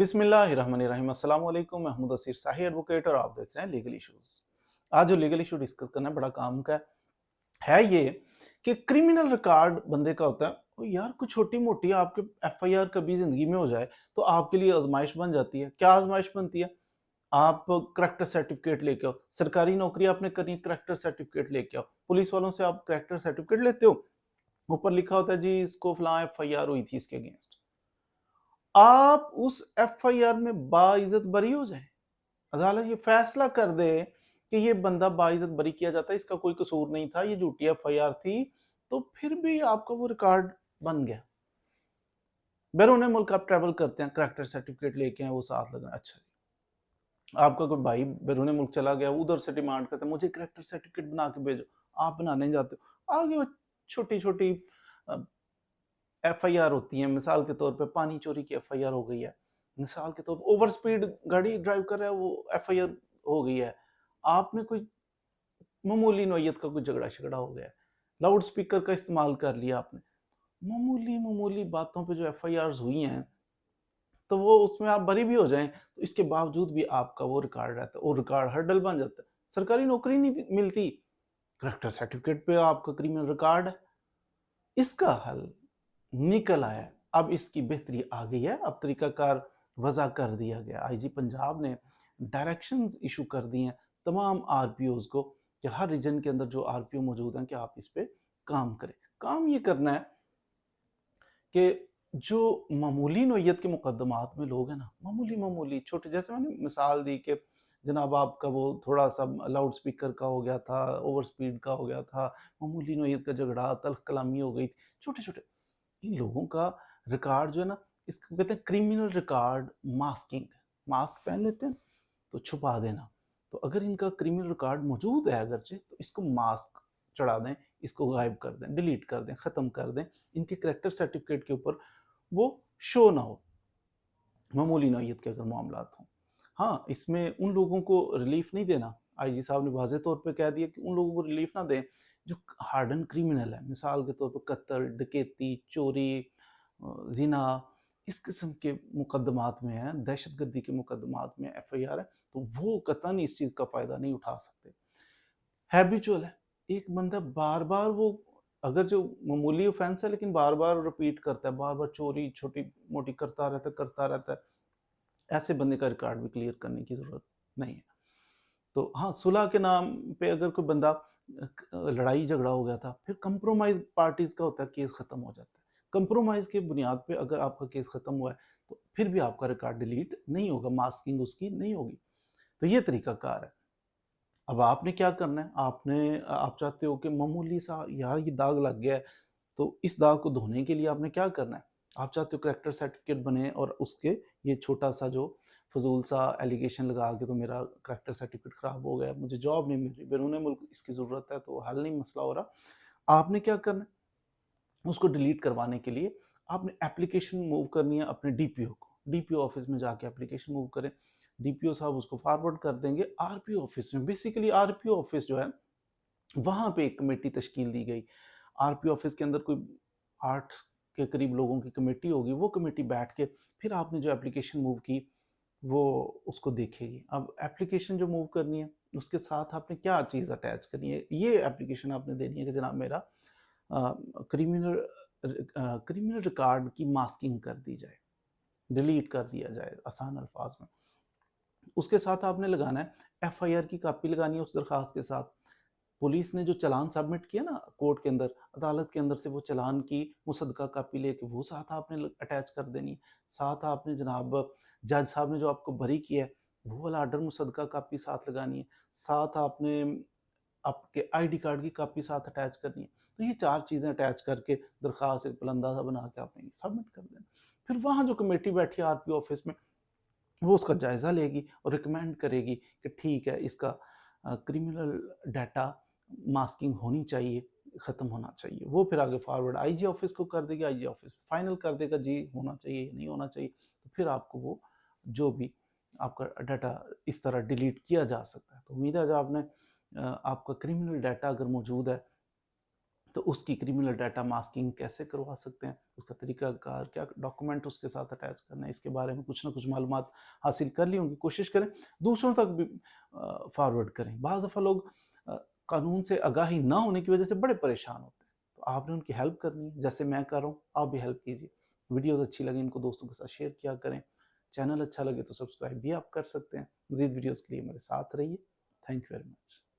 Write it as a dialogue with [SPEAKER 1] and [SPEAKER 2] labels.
[SPEAKER 1] बिस्मिल्लाहिर्रहमानिर्रहीम। अस्सलाम वालेकुम। महमूद असीर शाही एडवोकेट और आप देख रहे हैं लीगल इश्यूज। आज जो लीगल इशू डिस्कस करना है बड़ा काम का है ये कि क्रिमिनल रिकॉर्ड बंदे का होता है। तो यार कुछ छोटी मोटी आपके एफआईआर कभी जिंदगी में हो जाए तो आपके लिए आजमाइश बन जाती है। क्या आजमाइश बनती है? आप करेक्टर सर्टिफिकेट लेके आओ। सरकारी नौकरी आपने करनी है, करेक्टर सर्टिफिकेट लेके आओ। पुलिस वालों से आप करेक्टर सर्टिफिकेट लेते हो, ऊपर लिखा होता है जी इसको फलां एफआईआर हुई थी इसके अगेंस्ट। आप उस एफआईआर में बाइज्जत बरी हो जाए, अदालत ये फैसला कर दे कि ये बंदा बाइज्जत बरी किया जाता है, इसका कोई कसूर नहीं था, ये झूठी एफआईआर थी, तो फिर भी आपका वो रिकॉर्ड बन गया। बैरून मुल्क आप ट्रैवल करते हैं, करेक्टर सर्टिफिकेट लेके हैं, वो साथ लगा, अच्छा आपका कोई भाई बैरून मुल्क चला गया, उधर से डिमांड करता है मुझे करेक्टर सर्टिफिकेट बना के भेजो, आप बनाने जाते हो, आगे वो छोटी छोटी एफआईआर होती है। मिसाल के तौर पे पानी चोरी की एफआईआर हो गई है, मिसाल के तौर पर ओवर स्पीड गाड़ी ड्राइव कर रहा है, वो एफआईआर हो गई है। आपने कोई मामूली नोयत का कोई झगड़ा शगड़ा हो गया है, लाउड स्पीकर का इस्तेमाल कर लिया आपने, मामूली मामूली बातों पे जो एफआईआर हुई हैं, तो वो उसमें आप बरी भी हो जाएं तो इसके बावजूद भी आपका वो रिकॉर्ड रहता है, वो रिकॉर्ड हर्डल बन जाता है। सरकारी नौकरी नहीं मिलती, करेक्टर सर्टिफिकेट पे आपका क्रिमिनल रिकॉर्ड है। इसका हल निकल आया। अब इसकी बेहतरी आ गई है, अब तरीकाकार वजह कर दिया गया। आईजी पंजाब ने डायरेक्शंस इशू कर दी हैं तमाम आरपीओज को कि हर रीजन के अंदर जो आरपीओ मौजूद हैं कि आप इस पे काम करें। काम ये करना है कि जो मामूली नोयत के मुकदमात में लोग हैं ना, मामूली मामूली छोटे, जैसे मैंने मिसाल दी कि जनाब आपका वो थोड़ा सा लाउड स्पीकर का हो गया था, ओवर स्पीड का हो गया था, मामूली नोयत का झगड़ा, तल्ख कलामी हो गई थी, छोटे छोटे, इन लोगों का रिकॉर्ड जो है ना, इसको कहते हैं क्रिमिनल रिकॉर्ड मास्किंग। मास्क पहन लेते हैं तो छुपा देना। तो अगर इनका क्रिमिनल रिकॉर्ड मौजूद है अगरचे, तो इसको मास्क चढ़ा दें, इसको गायब कर दें, डिलीट कर दें, ख़त्म कर दें, इनके करेक्टर सर्टिफिकेट के ऊपर वो शो ना हो, मामूली नौयत के अगर मामलात हों। हाँ, इसमें उन लोगों को रिलीफ नहीं देना। आईजी साहब ने वाज़ेह तौर पे कह दिया कि उन लोगों को रिलीफ ना दें जो हार्डन क्रिमिनल है, मिसाल के तौर पर कत्ल, डकैती, चोरी, ज़िना, इस किस्म के मुकदमात में है, दहशतगर्दी के मुकदमात में एफआईआर है, तो वो कतई इस चीज़ का फ़ायदा नहीं उठा सकते। हैबिचुअल है, एक बंदा बार बार वो, अगर जो मामूली ऑफेंस है लेकिन बार बार रिपीट करता है, बार बार चोरी छोटी मोटी करता रहता है, ऐसे बंदे का रिकॉर्ड भी क्लियर करने की ज़रूरत नहीं है। तो हाँ, सुलह के नाम पे अगर कोई बंदा लड़ाई झगड़ा हो गया था, फिर कंप्रोमाइज़ पार्टीज़ का होता है, केस ख़त्म हो जाता है। कंप्रोमाइज़ की बुनियाद पे अगर आपका केस ख़त्म हुआ है, तो फिर भी आपका रिकॉर्ड डिलीट नहीं होगा, मास्किंग उसकी नहीं होगी। तो ये तरीकाकार है। अब आपने क्या करना है, आप चाहते हो कि मामूली सा यार ये दाग लग गया है, तो इस दाग को धोने के लिए आपने क्या करना है? आप चाहते हो करेक्टर सर्टिफिकेट बने और उसके ये छोटा-सा जो फ़िज़ूल सा एलिगेशन लगा के तो मेरा करेक्टर सर्टिफिकेट ख़राब हो गया, मुझे जॉब नहीं मिल रही, बैरून मुल्क इसकी ज़रूरत है, तो हल नहीं मसला हो रहा। आपने क्या करना है? उसको डिलीट करवाने के लिए आपने एप्लीकेशन मूव करनी है अपने डीपीओ को। डीपीओ ऑफ़िस में जाके एप्लीकेशन मूव करें। डीपीओ साहब उसको फॉरवर्ड कर देंगे आरपीओ ऑफ़िस में। बेसिकली आरपीओ ऑफ़िस जो है, वहाँ पे एक कमेटी तश्कील दी गई। आरपीओ ऑफिस के अंदर कोई 8 के करीब लोगों की कमेटी होगी, वो कमेटी बैठ के फिर आपने जो एप्लीकेशन मूव की, वो उसको देखेगी। अब एप्लीकेशन जो मूव करनी है, उसके साथ आपने क्या चीज़ अटैच करनी है, ये एप्लीकेशन आपने देनी है कि जनाब मेरा क्रिमिनल रिकॉर्ड की मास्किंग कर दी जाए, डिलीट कर दिया जाए आसान अल्फाज में। उसके साथ आपने लगाना है एफआईआर की कॉपी लगानी है उस दरखास्त के साथ। पुलिस ने जो चालान सबमिट किया ना कोर्ट के अंदर, अदालत के अंदर से वो चालान की मुसद्दका कॉपी लेके वो साथ आपने अटैच कर देनी। साथ आपने जनाब जज साहब ने जो आपको बरी किया है, वो वाला ऑर्डर मुसद्दका कॉपी साथ लगानी है। साथ आपने आपके आईडी कार्ड की कॉपी साथ अटैच करनी है। तो ये 4 चीज़ें अटैच करके दरखास्त एक बुलंदा सा बना के आपने सबमिट कर देना। फिर वहाँ जो कमेटी बैठी है आरपीओ ऑफिस में, वो उसका जायज़ा लेगी और रिकमेंड करेगी कि ठीक है, इसका क्रिमिनल डाटा मास्किंग होनी चाहिए, ख़त्म होना चाहिए। वो फिर आगे फॉरवर्ड आईजी ऑफ़िस को कर देगी, आईजी ऑफ़िस फाइनल कर देगा जी होना चाहिए या नहीं होना चाहिए। तो फिर आपको वो जो भी आपका डाटा इस तरह डिलीट किया जा सकता है। तो उम्मीद है जो आपने आपका क्रिमिनल डाटा अगर मौजूद है تو اس کی کرمنل ڈیٹا ماسکنگ کیسے کروا سکتے ہیں، اس کا طریقہ کار کیا، ڈاکومنٹ اس کے ساتھ اٹیچ کرنا ہے، اس کے بارے میں کچھ نہ کچھ معلومات حاصل کر لی ہوں گی. کوشش کریں دوسروں تک بھی فارورڈ کریں. بعض دفعہ لوگ قانون سے آگاہی نہ ہونے کی وجہ سے بڑے پریشان ہوتے ہیں، تو آپ نے ان کی ہیلپ کرنی ہے. جیسے میں کر رہا ہوں آپ بھی ہیلپ کیجیے. ویڈیوز اچھی لگیں ان کو دوستوں کے ساتھ شیئر کیا کریں. چینل اچھا لگے تو سبسکرائب بھی آپ کر سکتے ہیں. مزید ویڈیوز کے لیے میرے ساتھ رہیے. Thank you very much.